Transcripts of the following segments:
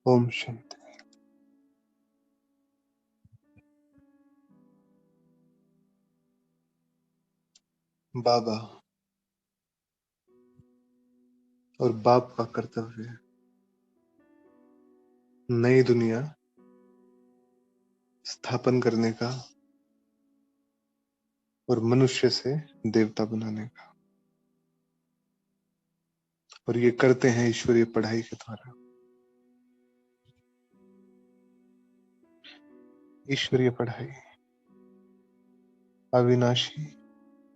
ओम शांति। बाबा और बाप का कर्तव्य नई दुनिया स्थापन करने का और मनुष्य से देवता बनाने का, और ये करते हैं ईश्वरीय पढ़ाई के द्वारा। ईश्वरीय पढ़ाई, अविनाशी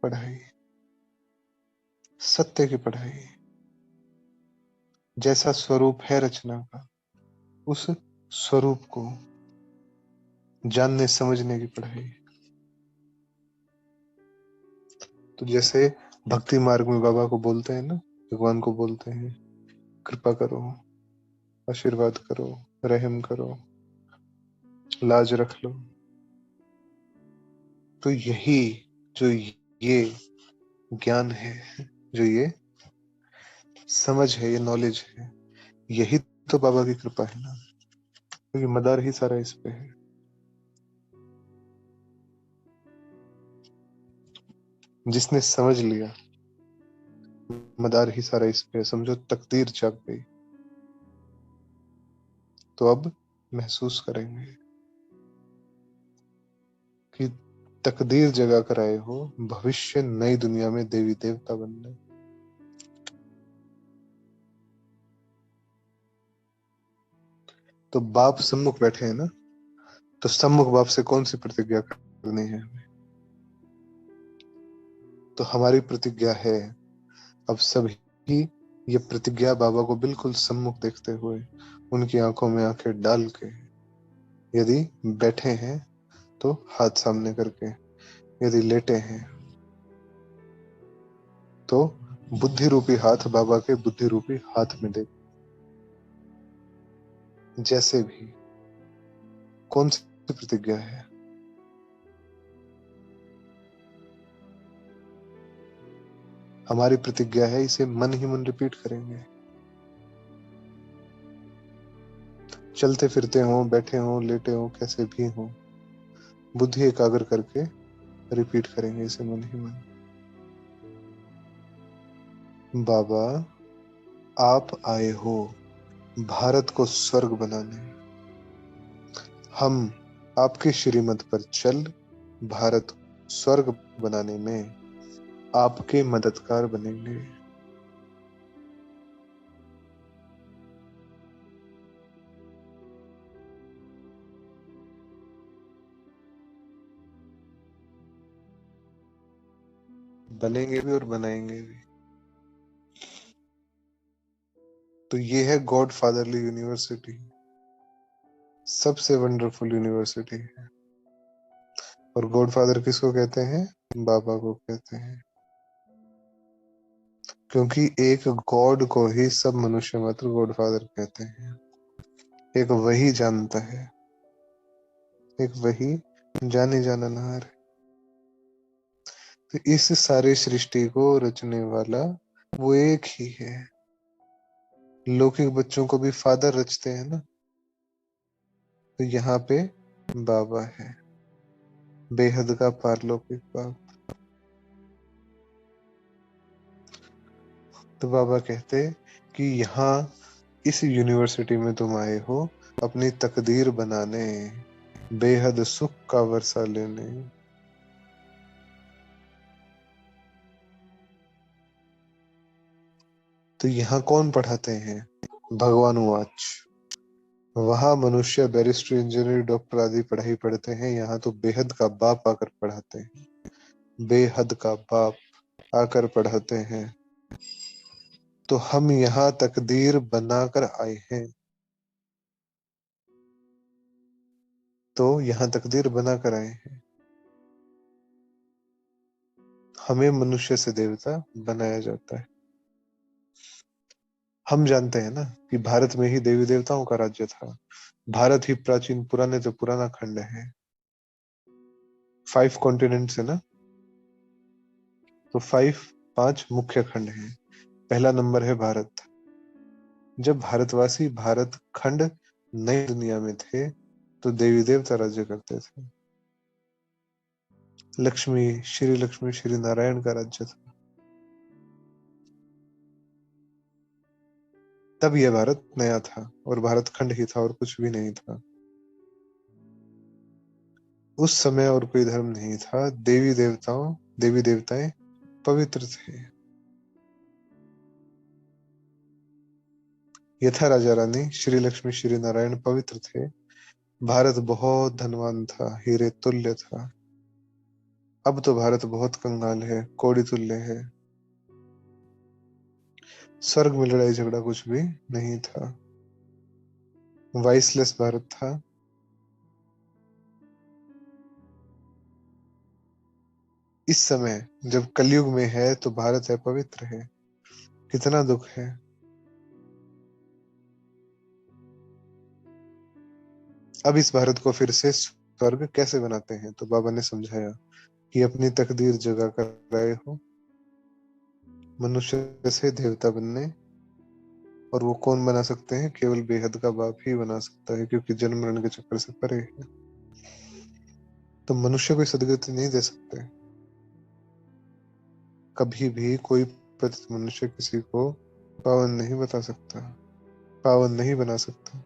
पढ़ाई, सत्य की पढ़ाई, जैसा स्वरूप है रचना का उस स्वरूप को जानने समझने की पढ़ाई। तो जैसे भक्ति मार्ग में बाबा को बोलते हैं ना, भगवान को बोलते हैं कृपा करो, आशीर्वाद करो, रहम करो, लाज रख लो, तो यही जो ये ज्ञान है, जो ये समझ है, ये नॉलेज है, यही तो बाबा की कृपा है ना, क्योंकि मदार ही सारा इस पे है। जिसने समझ लिया मदार ही सारा इस पे है, समझो तकदीर जाग गई। तो अब महसूस करेंगे कि तकदीर जगा कर आए हो भविष्य नई दुनिया में देवी देवता बनने। तो बाप सम्मुख बैठे हैं ना, तो सम्मुख बाप से कौन सी प्रतिज्ञा करनी है हमें? तो हमारी प्रतिज्ञा है अब सभी ये प्रतिज्ञा बाबा को बिल्कुल सम्मुख देखते हुए, उनकी आंखों में आंखें डाल के, यदि बैठे हैं तो हाथ सामने करके, यदि लेटे हैं तो बुद्धि रूपी हाथ बाबा के बुद्धि रूपी हाथ में दे। जैसे भी कौन सी प्रतिज्ञा है? हमारी प्रतिज्ञा है, इसे मन ही मन रिपीट करेंगे। चलते फिरते हो, बैठे हो, लेटे हो, कैसे भी हो, बुद्धि एकाग्र करके रिपीट करेंगे इसे मन ही मन। बाबा आप आए हो भारत को स्वर्ग बनाने, हम आपके श्रीमत पर चल भारत स्वर्ग बनाने में आपके मददगार बनेंगे। बनेंगे भी और बनाएंगे भी। तो ये है गॉड फादरली यूनिवर्सिटी, सबसे वंडरफुल यूनिवर्सिटी है। और गॉड फादर किसको कहते हैं? बाबा को कहते हैं, क्योंकि एक गॉड को ही सब मनुष्य मात्र गॉड फादर कहते हैं। एक वही जानता है, एक वही जाने जाना नहार है। तो इस सारे सृष्टि को रचने वाला वो एक ही है। लौकिक बच्चों को भी फादर रचते हैं ना, तो यहाँ पे बाबा है, बेहद का पारलौकिक बाप। तो बाबा कहते कि यहाँ इस यूनिवर्सिटी में तुम आए हो अपनी तकदीर बनाने, बेहद सुख का वर्षा लेने। तो यहाँ कौन पढ़ाते हैं? भगवान वाच। वहां मनुष्य बैरिस्टर, इंजीनियर, डॉक्टर आदि पढ़ाई पढ़ते हैं, यहाँ तो बेहद का बाप आकर पढ़ाते हैं। बेहद का बाप आकर पढ़ाते हैं। तो हम यहाँ तकदीर बनाकर आए हैं, तो यहाँ तकदीर बनाकर आए हैं। हमें मनुष्य से देवता बनाया जाता है। हम जानते हैं ना कि भारत में ही देवी देवताओं का राज्य था। भारत ही प्राचीन पुराने तो पुराना खंड है, 5 कॉन्टिनेंट्स है ना, तो 5 मुख्य खंड हैं। पहला नंबर है भारत। जब भारतवासी भारत खंड नई दुनिया में थे तो देवी देवता राज्य करते थे। लक्ष्मी श्री नारायण का राज्य था। तब यह भारत नया था और भारत खंड ही था और कुछ भी नहीं था। उस समय और कोई धर्म नहीं था। देवी देवताएं पवित्र थे। यथा राजा रानी श्री लक्ष्मी श्री नारायण पवित्र थे। भारत बहुत धनवान था, हीरे तुल्य था। अब तो भारत बहुत कंगाल है, कौड़ी तुल्य है। स्वर्ग में लड़ाई झगड़ा कुछ भी नहीं था। वाइसलेस भारत था। इस समय जब कलयुग में है तो भारत है पवित्र है। कितना दुख है। अब इस भारत को फिर से स्वर्ग कैसे बनाते हैं? तो बाबा ने समझाया कि अपनी तकदीर जगा कर आए हो मनुष्य से देवता बनने। और वो कौन बना सकते हैं? केवल बेहद का बाप ही बना सकता है, क्योंकि जन्म मरण के चक्कर से परे है। तो मनुष्य कोई सदगति नहीं दे सकते। कभी भी कोई पतित मनुष्य किसी को पावन नहीं बता सकता, पावन नहीं बना सकता।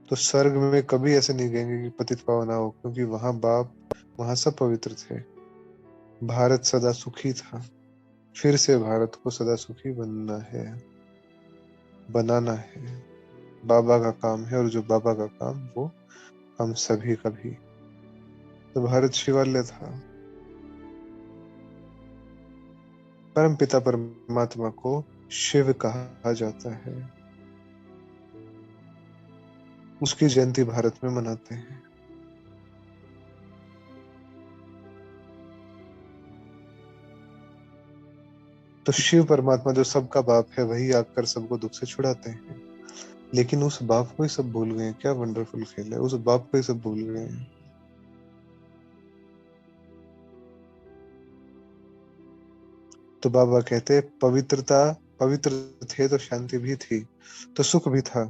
तो स्वर्ग में कभी ऐसे नहीं कहेंगे कि पतित पावन आओ, क्योंकि वहां सब पवित्र थे। भारत सदा सुखी था। फिर से भारत को सदा सुखी बनना है, बनाना है। बाबा का काम है, और जो बाबा का काम वो हम सभी का भी। तो भारत शिवालय था। परम पिता परमात्मा को शिव कहा जाता है। उसकी जयंती भारत में मनाते हैं। तो शिव परमात्मा जो सबका बाप है, वही आकर सबको दुख से छुड़ाते हैं। लेकिन उस बाप को ही सब भूल गए। क्या वंडरफुल खेल है। उस बाप को ही सब भूल गए हैं। तो बाबा कहते पवित्र थे तो शांति भी थी, तो सुख भी था।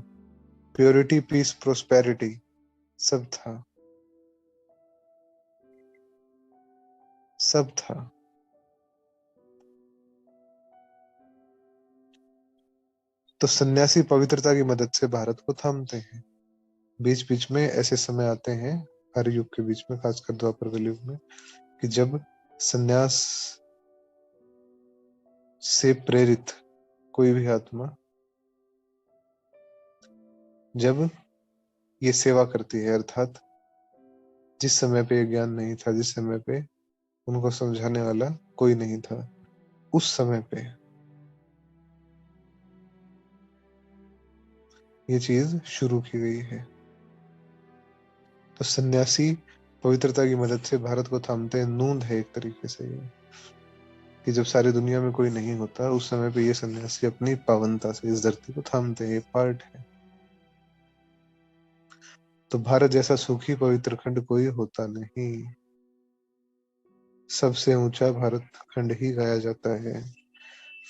प्योरिटी, पीस, प्रोस्पेरिटी सब था, सब था। तो सन्यासी पवित्रता की मदद से भारत को थामते हैं। बीच बीच में ऐसे समय आते हैं, हर युग के बीच में, खासकर द्वापर कलयुग में, कि जब सन्यास से प्रेरित कोई भी आत्मा जब ये सेवा करती है, अर्थात जिस समय पे ये ज्ञान नहीं था, जिस समय पे उनको समझाने वाला कोई नहीं था, उस समय पे ये चीज शुरू की गई है। तो सन्यासी पवित्रता की मदद से भारत को थामते हैं। नूंद है एक तरीके से ये, कि जब सारी दुनिया में कोई नहीं होता, उस समय पे ये सन्यासी अपनी पावनता से इस धरती को थामते हैं। ये पार्ट है। तो भारत जैसा सुखी पवित्र खंड कोई होता नहीं। सबसे ऊंचा भारत खंड ही गाया जाता है।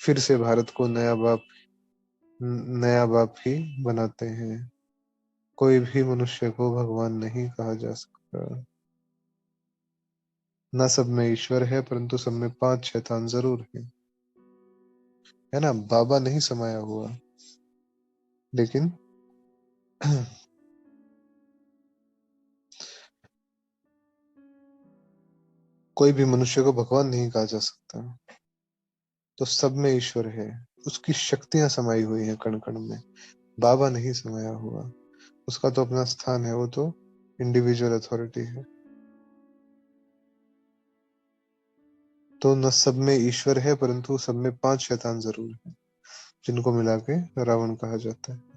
फिर से भारत को नया बाप ही बनाते हैं। कोई भी मनुष्य को भगवान नहीं कहा जा सकता। ना सब में ईश्वर है, परंतु सब में 5 शैतान जरूर है ना। बाबा नहीं समाया हुआ, लेकिन कोई भी मनुष्य को भगवान नहीं कहा जा सकता। तो सब में ईश्वर है। उसकी शक्तियां समाई हुई हैं कण कण में। बाबा नहीं समाया हुआ। उसका तो अपना स्थान है, वो तो इंडिविजुअल अथॉरिटी है। तो न सब में ईश्वर है, परंतु सब में 5 शैतान जरूर है, जिनको मिला के रावण कहा जाता है।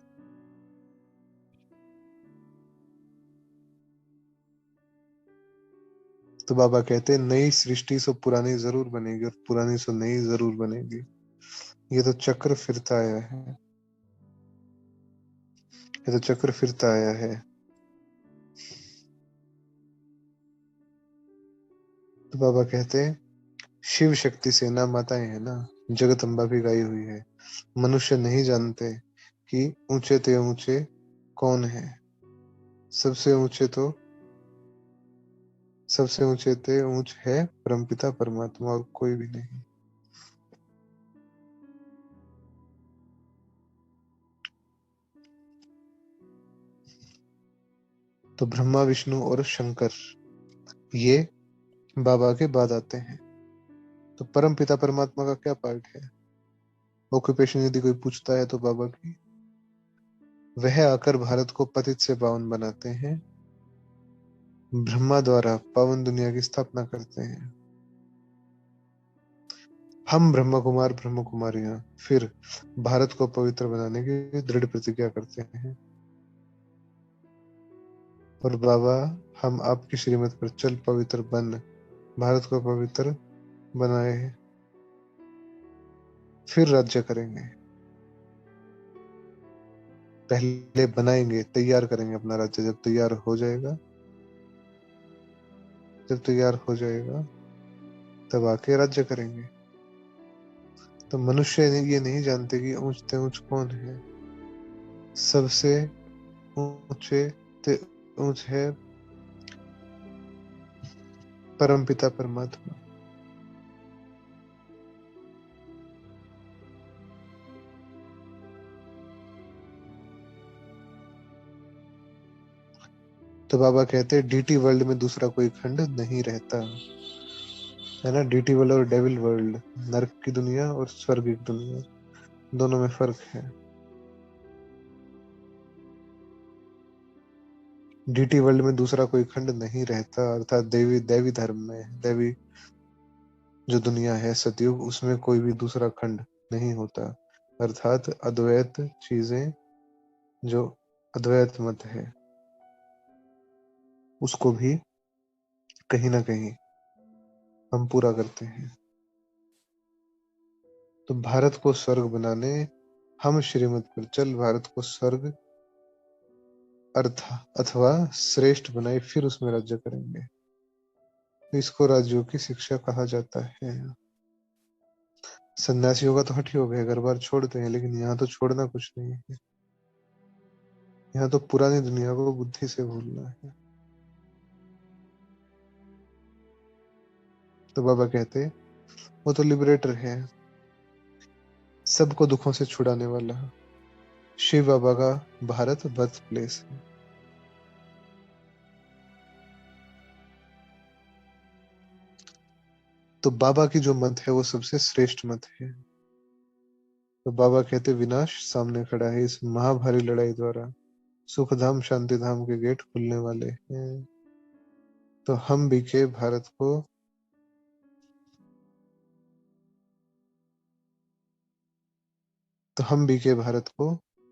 तो बाबा कहते हैं नई सृष्टि सो पुरानी जरूर बनेगी, और पुरानी सो नई जरूर बनेगी। ये तो चक्र फिरता आया है। ये तो चक्र फिरता आया है। तो बाबा कहते हैं शिव शक्ति सेना माताएं है ना, जगत अम्बा भी गाई हुई है। मनुष्य नहीं जानते कि ऊंचे ते ऊंचे कौन है? सबसे ऊंचे तो सबसे ऊंचे ते ऊंच है परमपिता परमात्मा, और कोई भी नहीं। तो ब्रह्मा विष्णु और शंकर ये बाबा के बाद आते हैं। तो परमपिता परमात्मा का क्या पार्ट है? ऑक्यूपेशन यदि कोई पूछता है तो बाबा की, वह आकर भारत को पतित से पावन बनाते हैं, ब्रह्मा द्वारा पावन दुनिया की स्थापना करते हैं। हम ब्रह्म कुमार ब्रह्म कुमारियां फिर भारत को पवित्र बनाने की दृढ़ प्रतिज्ञा करते हैं। और बाबा, हम आपकी श्रीमत पर चल पवित्र बन भारत को पवित्र बनाए, फिर राज्य करेंगे। पहले बनाएंगे, तैयार करेंगे अपना राज्य। जब तैयार हो जाएगा तब आके राज्य करेंगे। तो मनुष्य ये नहीं जानते कि ऊंचते ऊंच कौन है। सबसे ऊंचे ते ऊंच है परमपिता परमात्मा। तो बाबा कहते हैं डीटी वर्ल्ड में दूसरा कोई खंड नहीं रहता, है ना। डीटी वर्ल्ड और डेविल वर्ल्ड, नरक की दुनिया और स्वर्ग की दुनिया, दोनों में फर्क है। डीटी वर्ल्ड में दूसरा कोई खंड नहीं रहता, अर्थात देवी दैवी धर्म में, दैवी जो दुनिया है सतयुग, उसमें कोई भी दूसरा खंड नहीं होता। अर्थात अद्वैत चीजें, जो अद्वैत मत है, उसको भी कहीं ना कहीं हम पूरा करते हैं। तो भारत को स्वर्ग बनाने हम श्रीमत पर चल भारत को स्वर्ग अर्थ अथवा श्रेष्ठ बनाए, फिर उसमें राज्य करेंगे। तो इसको राज्यों की शिक्षा कहा जाता है। सन्यासियों का तो हठ योग है, घर बार छोड़ते हैं, लेकिन यहाँ तो छोड़ना कुछ नहीं है। यहाँ तो पुरानी दुनिया को बुद्धि से भूलना है। तो बाबा कहते वो तो लिबरेटर है, सबको दुखों से छुड़ाने वाला। शिव बाबा का भारत बर्थ प्लेस है। तो बाबा की जो मत है वो सबसे श्रेष्ठ मत है। तो बाबा कहते विनाश सामने खड़ा है, इस महाभारी लड़ाई द्वारा सुख धाम शांति धाम के गेट खुलने वाले हैं। तो हम भी के भारत को तो हम भी के भारत को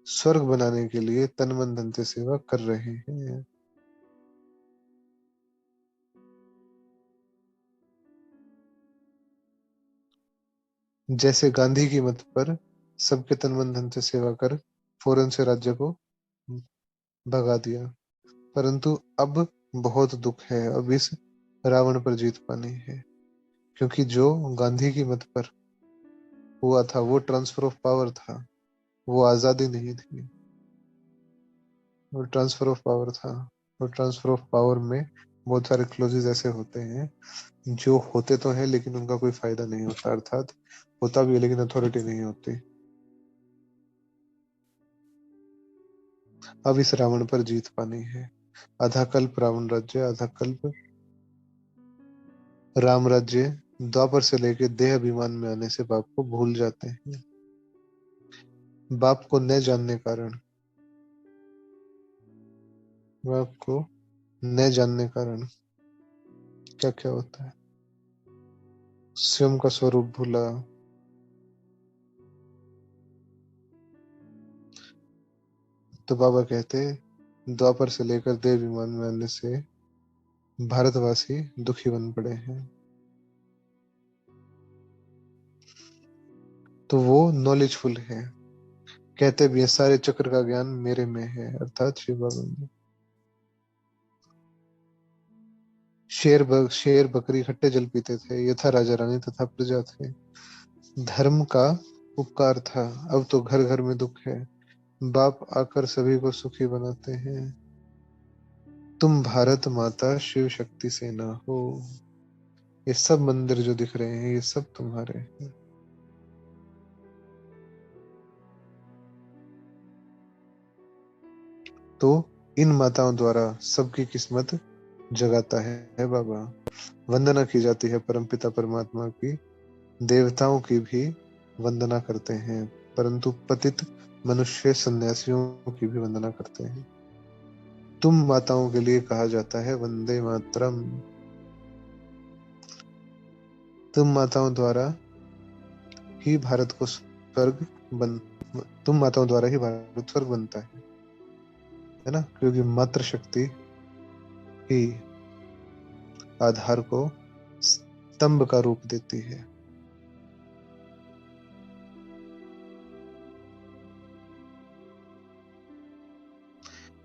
स्वर्ग बनाने के लिए तन मन धन से सेवा कर रहे हैं। जैसे गांधी की मत पर सबके तन मन धन से सेवा कर फौरन से राज्य को भगा दिया, परंतु अब बहुत दुख है, अब इस रावण पर जीत पानी है। क्योंकि जो गांधी की मत पर हुआ था वो ट्रांसफर ऑफ पावर था, वो आजादी नहीं थी, वो ट्रांसफर ऑफ पावर था। और ट्रांसफर ऑफ पावर में बहुत सारे क्लोजेस ऐसे होते हैं जो होते तो हैं लेकिन उनका कोई फायदा नहीं होता, अर्थात होता भी है लेकिन अथॉरिटी नहीं होती। अब इस रावण पर जीत पानी है। आधा कल्प रावण राज्य, आधा कल्प राम राज्य। द्वापर से लेके देह अभिमान में आने से बाप को भूल जाते हैं। बाप को न जानने कारण बाप को न जानने कारण क्या क्या होता है? स्वयं का स्वरूप भूला। तो बाबा कहते द्वापर से लेकर देह अभिमान में आने से भारतवासी दुखी बन पड़े हैं। तो वो नॉलेजफुल है, कहते भी है सारे चक्र का ज्ञान मेरे में है, अर्थात शिव बाबा में। शेर बकरी खट्टे जल पीते थे, यथा राजा रानी तथा प्रजा थे। धर्म का उपकार था, अब तो घर घर में दुख है। बाप आकर सभी को सुखी बनाते हैं। तुम भारत माता शिव शक्ति सेना हो। ये सब मंदिर जो दिख रहे हैं ये सब तुम्हारे हैं। तो इन माताओं द्वारा सबकी किस्मत जगाता है बाबा। वंदना की जाती है परमपिता परमात्मा की। देवताओं की भी वंदना करते हैं, परंतु पतित मनुष्य सन्यासियों की भी वंदना करते हैं। तुम माताओं के लिए कहा जाता है वंदे मातरम। तुम माताओं द्वारा ही भारत को स्वर्ग बन तुम माताओं द्वारा ही भारत स्वर्ग बनता है ना, क्योंकि मातृ शक्ति ही आधार को स्तंभ का रूप देती है।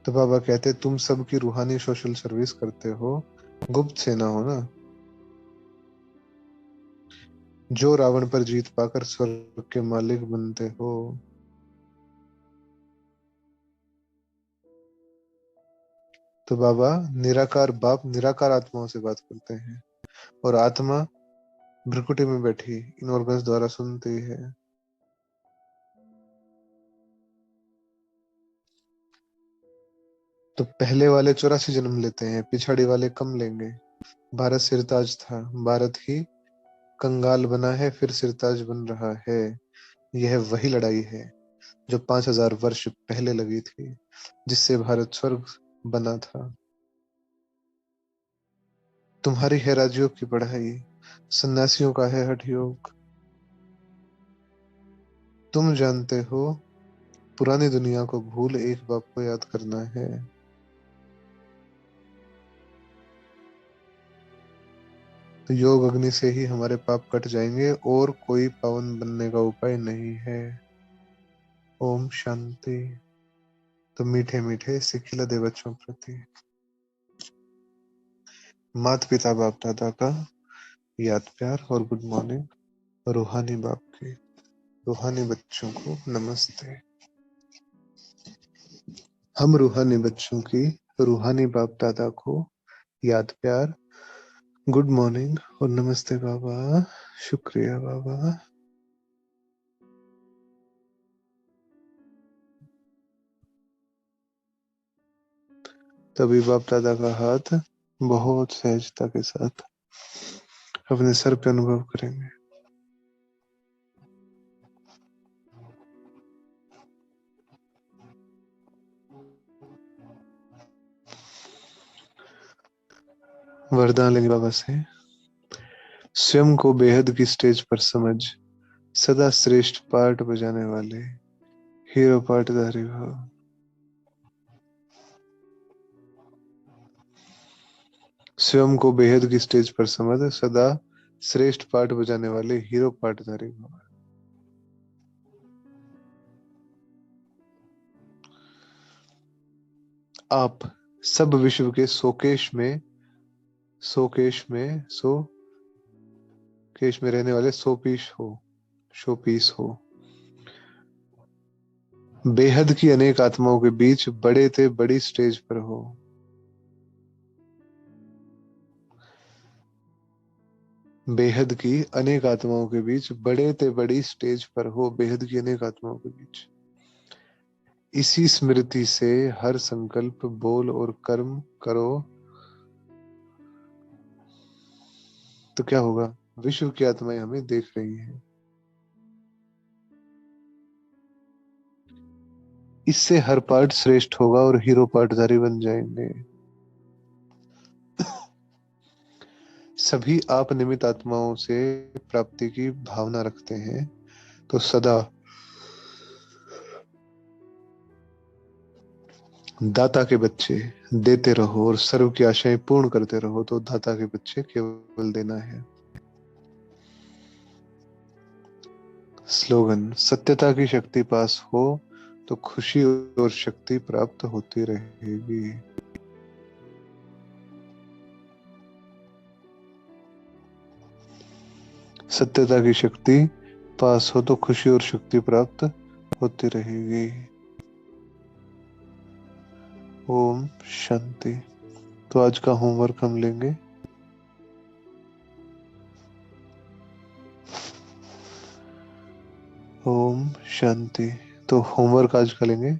तो बाबा कहते तुम सबकी रूहानी सोशल सर्विस करते हो, गुप्त सेना हो ना, जो रावण पर जीत पाकर स्वर्ग के मालिक बनते हो। तो बाबा निराकार बाप निराकार आत्माओं से बात करते हैं, और आत्मा भ्रकुटी में बैठी इन ऑर्गन्स द्वारा सुनती है। तो पहले वाले 84 जन्म लेते हैं, पिछाड़ी वाले कम लेंगे। भारत सिरताज था, भारत ही कंगाल बना है, फिर सिरताज बन रहा है। यह वही लड़ाई है जो 5000 वर्ष पहले लगी थी, जिससे भारत स्वर्ग बना था। तुम्हारी है राजयोग की पढ़ाई, सन्यासियों का है हठ योग। तुम जानते हो पुरानी दुनिया को भूल एक बाप को याद करना है। तो योग अग्नि से ही हमारे पाप कट जाएंगे, और कोई पावन बनने का उपाय नहीं है। ओम शांति। तो मीठे मीठे सिखिला दे बच्चों प्रति माता पिता बाप दादा का याद प्यार और गुड मॉर्निंग। रूहानी बाप के रूहानी बच्चों को नमस्ते। हम रूहानी बच्चों की रूहानी बाप दादा को याद प्यार, गुड मॉर्निंग और नमस्ते बाबा। शुक्रिया बाबा। तभी बाप दादा का हाथ बहुत सहजता के साथ अपने सर पे अनुभव करेंगे। वरदान लेंगे बाबा से। स्वयं को बेहद की स्टेज पर समझ, सदा श्रेष्ठ पार्ट बजाने वाले हीरो पार्टधारी भाव। स्वयं को बेहद की स्टेज पर समझ, सदा श्रेष्ठ पार्ट बजाने वाले हीरो पार्टधारी भाव। आप सब विश्व के शोकेश में रहने वाले शोपीस हो। बेहद की अनेक आत्माओं के बीच बड़े थे बड़ी स्टेज पर हो। बेहद की अनेक आत्माओं के बीच बड़े थे बड़ी स्टेज पर हो। बेहद की अनेक आत्माओं के बीच इसी स्मृति से हर संकल्प बोल और कर्म करो, तो क्या होगा? विश्व की आत्माएं हमें देख रही हैं। इससे हर पार्ट श्रेष्ठ होगा और हीरो पार्टधारी बन जाएंगे। सभी आप निमित आत्माओं से प्राप्ति की भावना रखते हैं, तो सदा दाता के बच्चे देते रहो और सर्व की आशाएं पूर्ण करते रहो। तो दाता के बच्चे केवल देना है। स्लोगन, सत्यता की शक्ति पास हो तो खुशी और शक्ति प्राप्त होती रहेगी। सत्यता की शक्ति पास हो तो खुशी और शक्ति प्राप्त होती रहेगी। ओम शांति। तो आज का होमवर्क हम लेंगे ओम शांति। तो होमवर्क आज का लेंगे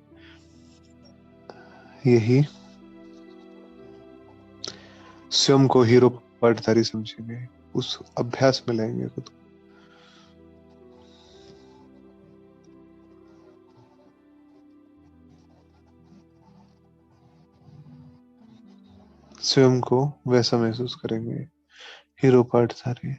यही, स्वयं को हीरो पार्टधारी समझेंगे, उस अभ्यास में लाएंगे खुद को। स्वयं को वैसा महसूस करेंगे, हीरो पार्टधारी।